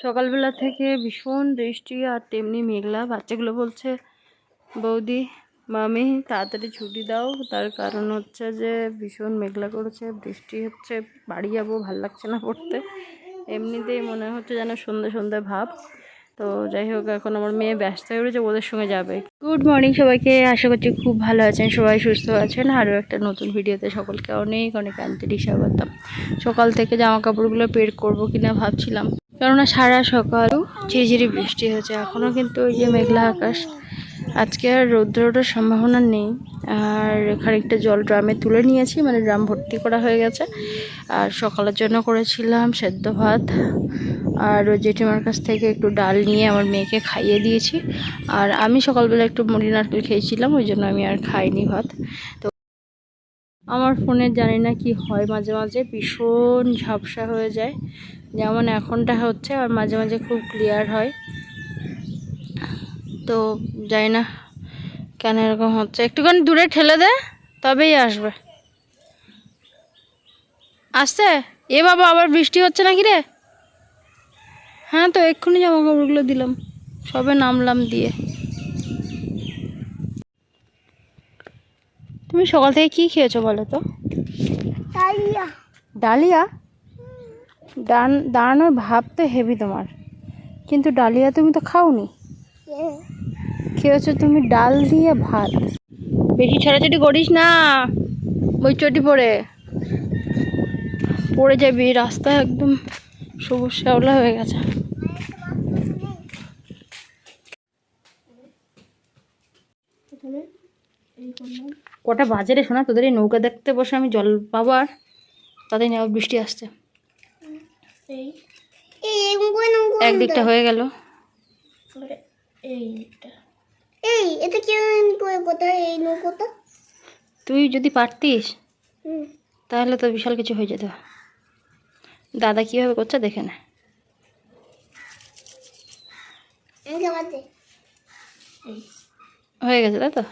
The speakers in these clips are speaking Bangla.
সকালবেলা থেকে ভীষণ বৃষ্টি আর তেমনি মেঘলা। বাচ্চাগুলো বলছে বৌদি মামি তাড়াতাড়ি ছুটি দাও, তার কারণ হচ্ছে যে ভীষণ মেঘলা করেছে, বৃষ্টি হচ্ছে, বাড়ি যাবো, ভাল লাগছে না পড়তে। এমনিতেই মনে হচ্ছে যেন সন্ধ্যে সন্ধ্যে ভাব। তো যাই হোক, এখন আমার মেয়ে ব্যস্ত হয়ে উঠেছে, ওদের সঙ্গে যাবে। গুড মর্নিং সবাইকে, আশা করছি খুব ভালো আছেন, সবাই সুস্থ আছেন। আরও একটা নতুন ভিডিওতে সকলকে অনেক অনেক আন্তরিক স্বাগতম। সকাল থেকে জামা কাপড়গুলো বের করবো কিনা ভাবছিলাম, কেননা সারা সকাল ঝিরিঝিরি বৃষ্টি হয়েছে, এখনও কিন্তু ওই যে মেঘলা আকাশ। আজকে আর রৌদ্র ওঠার সম্ভাবনা নেই। আর খানিকটা জল ড্রামে তুলে নিয়েছি, মানে ড্রাম ভর্তি করা হয়ে গেছে। আর সকালের জন্য করেছিলাম সেদ্ধ ভাত, আর ওই জেঠিমার কাছ থেকে একটু ডাল নিয়ে আমার মেয়েকে খাইয়ে দিয়েছি। আর আমি সকালবেলা একটু মুড়ি নারকেল খেয়েছিলাম, ওই জন্য আমি আর খাইনি ভাত। তো আমার ফোনে জানি না কি হয়, মাঝে মাঝে ভীষণ ঝাপসা হয়ে যায়, যেমন এখনটা হচ্ছে, আর মাঝে মাঝে খুব ক্লিয়ার হয়। তো জানি না কেন এরকম হচ্ছে। একটুখানি দূরে ঠেলে দে, তবেই আসবে। আসছে এ বাবা, আবার বৃষ্টি হচ্ছে নাকি রে? হ্যাঁ, তো এক্ষুনি জামা কাপড়গুলো দিলাম, সবে নামলাম দিয়ে। তুমি সকাল থেকে কি খেয়েছো বলো তো? ডালিয়া। ডালিয়া? দাঁড়ানোর ভাব তো হেভি তোমার, কিন্তু ডালিয়া তুমি তো খাওনি। খেয়েছো তুমি ডাল দিয়ে ভাত। বেশি ছড়াছড়ি করিস না, ওই চটি পড়ে যাবি। রাস্তা একদম সবুজ শ্যাওলা হয়ে গেছে। কটা বাজে রে শোনা, তোদের এই নৌকা দেখতে বসে আমি জল পাবো, আর তাদের নেওয়া বৃষ্টি আসছে। একদিকটা হয়ে গেল, তুই যদি পারতিস তাহলে তো বিশাল কিছু হয়ে যেত। দাদা কিভাবে করছে দেখে না। হয়ে গেছে তাই তো।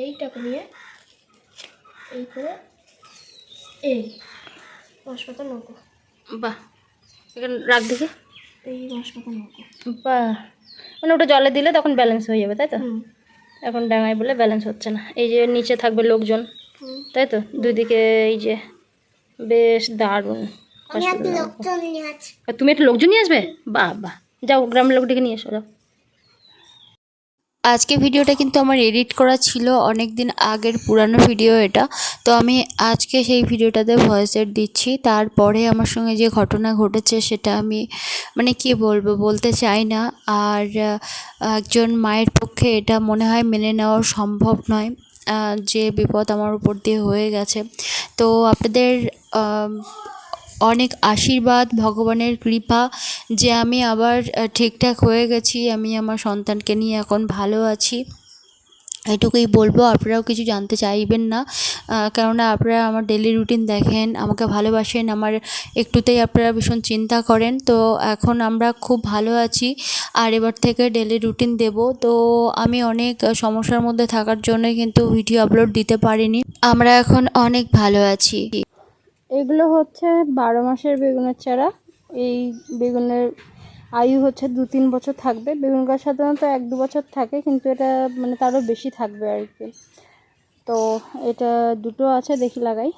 এইটাকে নিয়ে এই করে এই বাঁশপাতা নৌকো, বাহ, এখানে রাখ দেখে। এই বাঁশপাতা নৌকো, বাহ, মানে ওটা জলে দিলে তখন ব্যালেন্স হয়ে যাবে তাই তো। এখন ডাঙায় বলে ব্যালেন্স হচ্ছে না। এই যে নিচে থাকবে লোকজন তাই তো, দুদিকে। এই যে বেশ দারুণ। তুমি একটা লোকজন নিয়ে আসবে? বাহ বাহ, যাও গ্রামের লোক ডেকে নিয়ে এসো, যাও। আজকে ভিডিওটা কিন্তু আমার এডিট করা ছিল অনেক দিন আগের পুরানো ভিডিও এটা। তো আমি আজকে সেই ভিডিওটাতে ভয়েস এড দিচ্ছি। তারপরে আমার সঙ্গে যে ঘটনা ঘটেছে সেটা আমি মানে কি বলবো, বলতে চাই না। আর একজন মায়ের পক্ষে এটা মনে হয় মেনে নেওয়া সম্ভব নয়, যে বিপদ আমার উপর দিয়ে হয়ে গেছে। তো আপনাদের অনেক আশীর্বাদ, ভগবানের কৃপা যে আমি আবার ঠিকঠাক হয়ে গেছি। আমি আমার সন্তানকে নিয়ে এখন ভালো আছি, এটুকুই বলবো। আপনারাও কিছু জানতে চাইবেন না, কেননা আপনারা আমার ডেলি রুটিন দেখেন, আমাকে ভালোবাসেন, আমার একটুতেই আপনারা ভীষণ চিন্তা করেন। তো এখন আমরা খুব ভালো আছি, আর এবার থেকে ডেলি রুটিন দেব। তো আমি অনেক সমস্যার মধ্যে থাকার জন্য কিন্তু ভিডিও আপলোড দিতে পারিনি। আমরা এখন অনেক ভালো আছি। এগুলো হচ্ছে 12 মাসের বেগুনের চারা। এই বেগুনের আয়ু হচ্ছে 2-3 বছর থাকবে। বেগুন গাছ সাধারণত 1-2 বছর থাকে, কিন্তু এটা মানে তারও বেশি থাকবে আর কি। তো এটা দুটো আছে, দেখি লাগাই।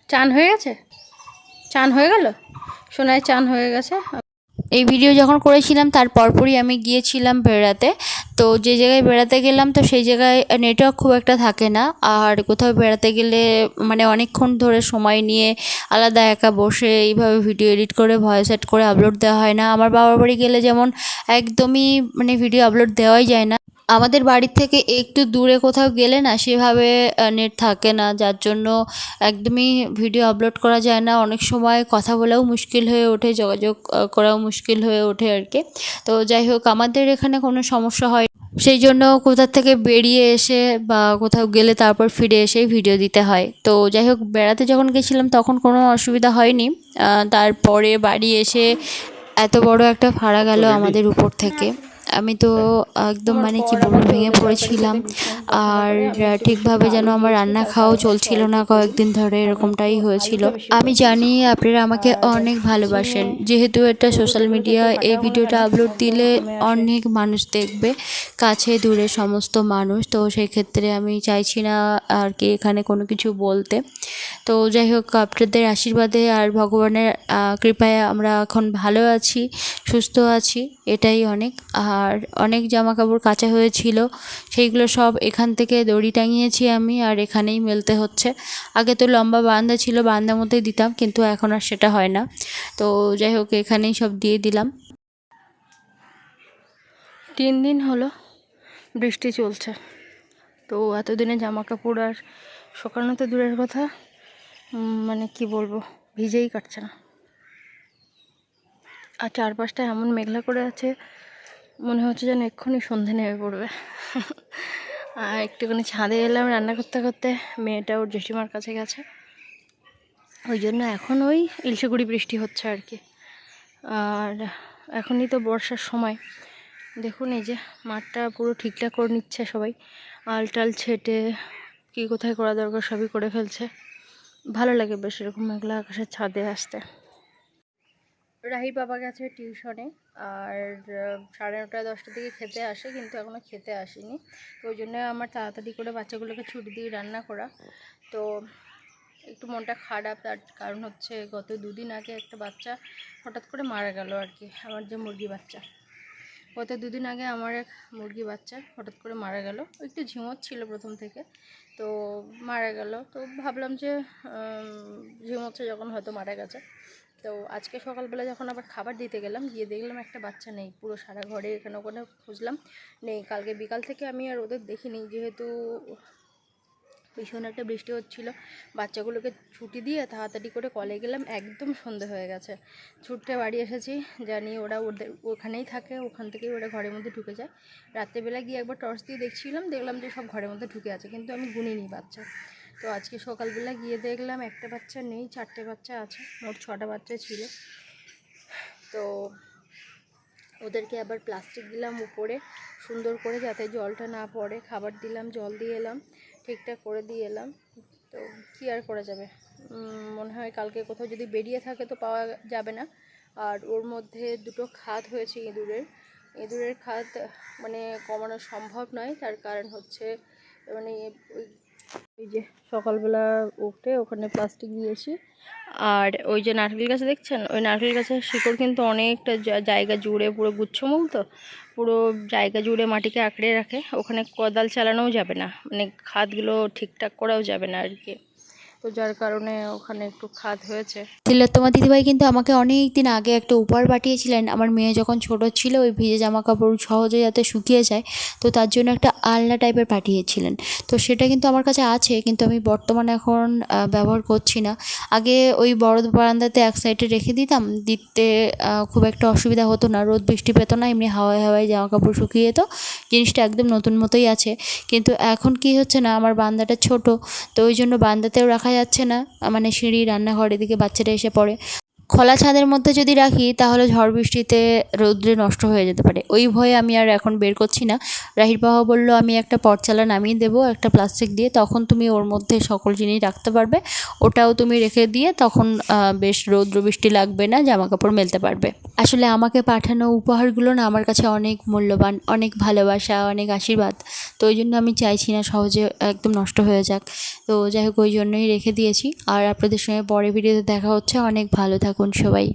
চান হয়ে গেছে? চান হয়ে গেল? সোনায় চান হয়ে গেছে। এই ভিডিও যখন করেছিলাম তার পরপরই আমি গিয়েছিলাম বেড়াতে। তো যে জায়গায় বেড়াতে গেলাম তো সেই জায়গায় নেটওয়ার্ক খুব একটা থাকে না। আর কোথাও বেড়াতে গেলে মানে অনেকক্ষণ ধরে সময় নিয়ে আলাদা একা বসে এইভাবে ভিডিও এডিট করে ভয়েস এড করে আপলোড দেওয়া হয় না। আমার বাবার বাড়ি গেলে যেমন একদমই মানে ভিডিও আপলোড দেওয়াই যায় না। আমাদের বাড়ির থেকে একটু দূরে কোথাও গেলে না সেভাবে নেট থাকে না, যার জন্য একদমই ভিডিও আপলোড করা যায় না। অনেক সময় কথা বলাও মুশকিল হয়ে ওঠে, যোগাযোগ করাও মুশকিল হয়ে ওঠে আর কি। তো যাই হোক, আমাদের এখানে কোনো সমস্যা হয়, সেই জন্য কোথা থেকে বেরিয়ে এসে বা কোথাও গেলে তারপর ফিরে এসেই ভিডিও দিতে হয়। তো যাই হোক, বেড়াতে যখন গেছিলাম তখন কোনো অসুবিধা হয়নি। তারপরে বাড়ি এসে এত বড় একটা ভাড়া গেল আমাদের উপর থেকে। আমি তো একদম মানে কি বলবো, ভেঙে পড়েছিলাম। আর ঠিকভাবে যেন আমার রান্না খাওয়াও চলছিল না কয়েকদিন ধরে, এরকমটাই হয়েছিল। আমি জানি আপনারা আমাকে অনেক ভালোবাসেন, যেহেতু এটা সোশ্যাল মিডিয়া, এই ভিডিওটা আপলোড দিলে অনেক মানুষ দেখবে, কাছে দূরে সমস্ত মানুষ। তো সেই ক্ষেত্রে আমি চাইছি না আর কি এখানে কোনো কিছু বলতে। তো যাই হোক, আপনাদের আশীর্বাদে আর ভগবানের কৃপায় আমরা এখন ভালো আছি, সুস্থ আছি, এটাই অনেক। আর অনেক জামা কাপড় কাচা হয়েছিল, সেইগুলো সব এখান থেকে দড়ি টাঙিয়েছি আমি, আর এখানেই মেলতে হচ্ছে। আগে তো লম্বা বারান্দা ছিল, বারান্দার মধ্যেই দিতাম, কিন্তু এখন আর সেটা হয় না। তো যাই হোক, এখানেই সব দিয়ে দিলাম। 3 দিন হলো বৃষ্টি চলছে, তো এতদিনে জামা কাপড় আর শুকানো তো দূরের কথা, মানে কি বলবো, ভিজেই কাটছে না। আর চারপাশটা এমন মেঘলা করে আছে, মনে হচ্ছে যেন এক্ষুনি সন্ধে নেমে পড়বে। আর একটুখানি ছাদে এলাম রান্না করতে করতে, মেয়েটা ওর জেঠিমার কাছে গেছে, ওই জন্য এখন ওই ইলশেগুড়ি বৃষ্টি হচ্ছে আর কি। আর এখনই তো বর্ষার সময়, দেখুন এই যে মাঠটা পুরো ঠিকঠাক করে নিচ্ছে সবাই, আল টাল ছেটে কী কোথায় করা দরকার সবই করে ফেলছে। ভালো লাগে বেশ এরকম মেঘলা আকাশের ছাদে আসতে। রাহির বাবা গেছে টিউশনে, আর 9:30 10টার দিকে খেতে আসে, কিন্তু এখনও খেতে আসেনি। তো ওই জন্য আমার তাড়াতাড়ি করে বাচ্চাগুলোকে ছুটি দিয়ে রান্না করা। তো একটু মনটা খারাপ, তার কারণ হচ্ছে গত 2 দিন আগে একটা বাচ্চা হঠাৎ করে মারা গেল আর কি, আমার যে মুরগি বাচ্চা। গত 2 দিন আগে আমার এক মুরগি বাচ্চা হঠাৎ করে মারা গেল, একটু ঝিমোচ্ছিল প্রথম থেকে, তো মারা গেল। তো ভাবলাম যে ঝিমোচ্ছে যখন হয়তো মারা গেছে। তো আজকে সকালবেলা যখন আবার খাবার দিতে গেলাম, গিয়ে দেখলাম একটা বাচ্চা নেই, পুরো সারা ঘরে এখানে ওখানে খুঁজলাম, নেই। কালকে বিকাল থেকে আমি আর ওদের দেখিনি, যেহেতু ভীষণ একটা বৃষ্টি হচ্ছিল। বাচ্চাগুলোকে ছুটি দিয়ে তাড়াতাড়ি করে কলে গেলাম, একদম সন্ধে হয়ে গেছে। ছুটতে বাড়ি এসেছি, জানি ওরা ওদের ওখানেই থাকে, ওখান থেকেই ওরা ঘরের মধ্যে ঢুকে যায়। রাত্রেবেলা গিয়ে একবার টর্চ দিয়ে দেখলাম যে সব ঘরের মধ্যে ঢুকে আছে, কিন্তু আমি গুনিনি বাচ্চা। তো আজকে সকালবেলা গিয়ে দেখলাম একটা বাচ্চা নেই, 4টে বাচ্চা আছে, মোট 6টা বাচ্চা ছিল। তো ওদেরকে আবার প্লাস্টিক দিলাম উপরে সুন্দর করে, যাতে জলটা না পড়ে, খাবার দিলাম, জল দিয়ে এলাম, ঠিকঠাক করে দিয়ে এলাম। তো কী আর করা যাবে, মনে হয় কালকে কোথাও যদি বেরিয়ে থাকে তো পাওয়া যাবে না। আর ওর মধ্যে 2টো খাদ হয়েছে ইঁদুরের খাদ, মানে কমানো সম্ভব নয়। তার কারণ হচ্ছে মানে ওই যে সকালবেলা উঠে ওখানে প্লাস্টিক দিয়েছি। আর ওই যে নারকেল গাছ দেখছেন, ওই নারকেল গাছের শিকড় কিন্তু অনেকটা জায়গা জুড়ে, পুরো গুচ্ছমূল, তো পুরো জায়গা জুড়ে মাটিকে আঁকড়ে রাখে, ওখানে কোদাল চালানোও যাবে না, মানে খাদগুলো ঠিকঠাক করাও যাবে না আর কি। তো যার কারণে ওখানে একটু খাদ হয়েছে। তোমার দিদিভাই কিন্তু আমাকে অনেক দিন আগে একটা উপহার পাঠিয়েছিলেন, আমার মেয়ে যখন ছোট ছিল, ওই ভিজে জামা কাপড় সহজে যাতে শুকিয়ে যায়, তো তার জন্য একটা আলনা টাইপের পাঠিয়েছিলেন। তো সেটা কিন্তু আমার কাছে আছে, কিন্তু আমি বর্তমানে এখন ব্যবহার করছি না। আগে ওই বড় বারান্দাতে এক সাইডে রেখে দিতে খুব একটা অসুবিধা হতো না, রোদ বৃষ্টি পেতো না, এমনি হাওয়ায় হাওয়ায় জামা কাপড় শুকিয়ে যেত, জিনিসটা একদম নতুন মতোই আছে। কিন্তু এখন কি হচ্ছে না, আমার বারান্দাটা ছোট, তো ওই জন্য বারান্দাতেও রাখা যাচ্ছে না, মানে সিঁড়ি রান্নাঘর এদিকে বাচ্চারা এসে পড়ে। খোলা ছাদের মধ্যে যদি রাখি তাহলে ঝড় বৃষ্টিতে রৌদ্রে নষ্ট হয়ে যেতে পারে, ওই ভয়ে আমি আর এখন বের করছি না। রাহির বাবা বললো আমি একটা পটচালা নামিয়ে দেবো একটা প্লাস্টিক দিয়ে, তখন তুমি ওর মধ্যে সকল জিনিস রাখতে পারবে, ওটাও তুমি রেখে দিয়ে তখন বেশ রৌদ্র বৃষ্টি লাগবে না, জামা কাপড় মেলতে পারবে। আসলে আমাকে পাঠানো উপহারগুলো না আমার কাছে অনেক মূল্যবান, অনেক ভালোবাসা, অনেক আশীর্বাদ। তো ওই জন্য আমি চাইছি না সহজে একদম নষ্ট হয়ে যাক। তো যাই হোক, ওই জন্যই রেখে দিয়েছি। আর আপনাদের সঙ্গে পরে ভিডিওতে দেখা হচ্ছে, অনেক ভালো থাকুন সবাই।